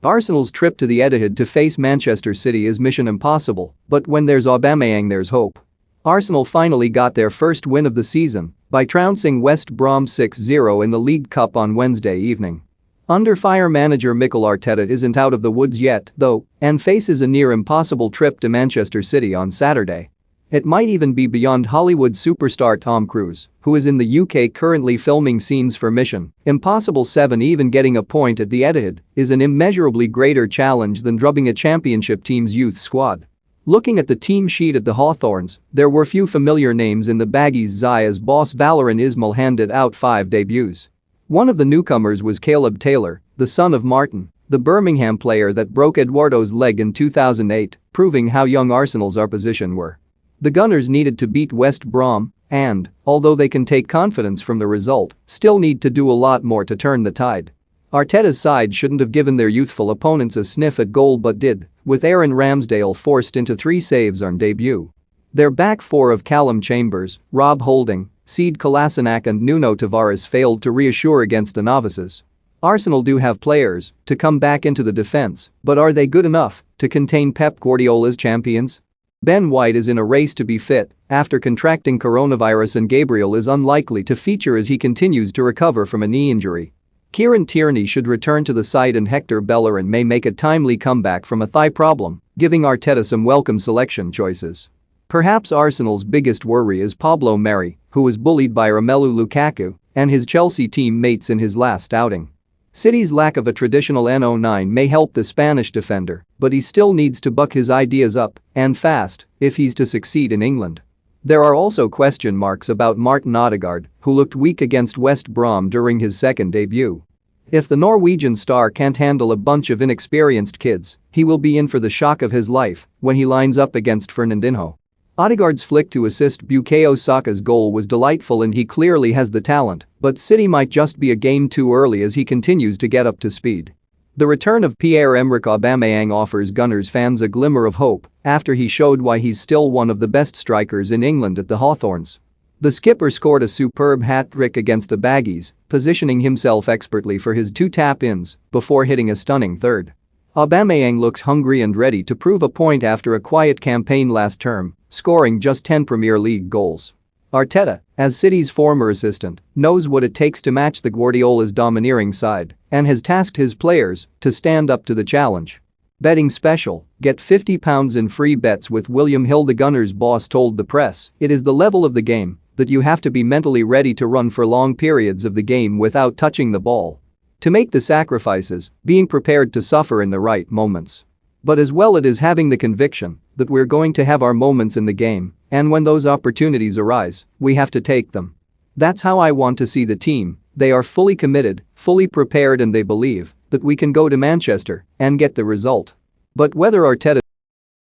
Arsenal's trip to the Etihad to face Manchester City is mission impossible, but when there's Aubameyang there's hope. Arsenal finally got their first win of the season by trouncing West Brom 6-0 in the League Cup on Wednesday evening. Under fire manager Mikel Arteta isn't out of the woods yet, though, and faces a near-impossible trip to Manchester City on Saturday. It might even be beyond Hollywood superstar Tom Cruise, who is in the UK currently filming scenes for Mission Impossible 7. Even getting a point at the Etihad is an immeasurably greater challenge than drubbing a championship team's youth squad. Looking at the team sheet at the Hawthorns, there were few familiar names in the Baggies' Zaya's boss Valérien Ismaël handed out 5 debuts. One of the newcomers was Caleb Taylor, the son of Martin, the Birmingham player that broke Eduardo's leg in 2008, proving how young Arsenal's opposition were. The Gunners needed to beat West Brom and, although they can take confidence from the result, still need to do a lot more to turn the tide. Arteta's side shouldn't have given their youthful opponents a sniff at goal but did, with Aaron Ramsdale forced into 3 saves on debut. Their back four of Callum Chambers, Rob Holding, Sead Kolasinac and Nuno Tavares failed to reassure against the novices. Arsenal do have players to come back into the defense, but are they good enough to contain Pep Guardiola's champions? Ben White is in a race to be fit after contracting coronavirus and Gabriel is unlikely to feature as he continues to recover from a knee injury. Kieran Tierney should return to the side and Hector Bellerin may make a timely comeback from a thigh problem, giving Arteta some welcome selection choices. Perhaps Arsenal's biggest worry is Pablo Mari, who was bullied by Romelu Lukaku and his Chelsea teammates in his last outing. City's lack of a traditional N09 may help the Spanish defender, but he still needs to buck his ideas up and fast if he's to succeed in England. There are also question marks about Martin Odegaard, who looked weak against West Brom during his second debut. If the Norwegian star can't handle a bunch of inexperienced kids, he will be in for the shock of his life when he lines up against Fernandinho. Odegaard's flick to assist Bukayo Saka's goal was delightful and he clearly has the talent, but City might just be a game too early as he continues to get up to speed. The return of Pierre-Emerick Aubameyang offers Gunners fans a glimmer of hope after he showed why he's still one of the best strikers in England at the Hawthorns. The skipper scored a superb hat-trick against the Baggies, positioning himself expertly for his 2 tap-ins before hitting a stunning third. Aubameyang looks hungry and ready to prove a point after a quiet campaign last term, scoring just 10 Premier League goals. Arteta, as City's former assistant, knows what it takes to match the Guardiola's domineering side and has tasked his players to stand up to the challenge. Betting special, get £50 in free bets with William Hill. The Gunners boss told the press, "It is the level of the game that you have to be mentally ready to run for long periods of the game without touching the ball. To make the sacrifices, being prepared to suffer in the right moments. But as well it is having the conviction that we're going to have our moments in the game, and when those opportunities arise, we have to take them. That's how I want to see the team. They are fully committed, fully prepared and they believe that we can go to Manchester and get the result." But whether Arteta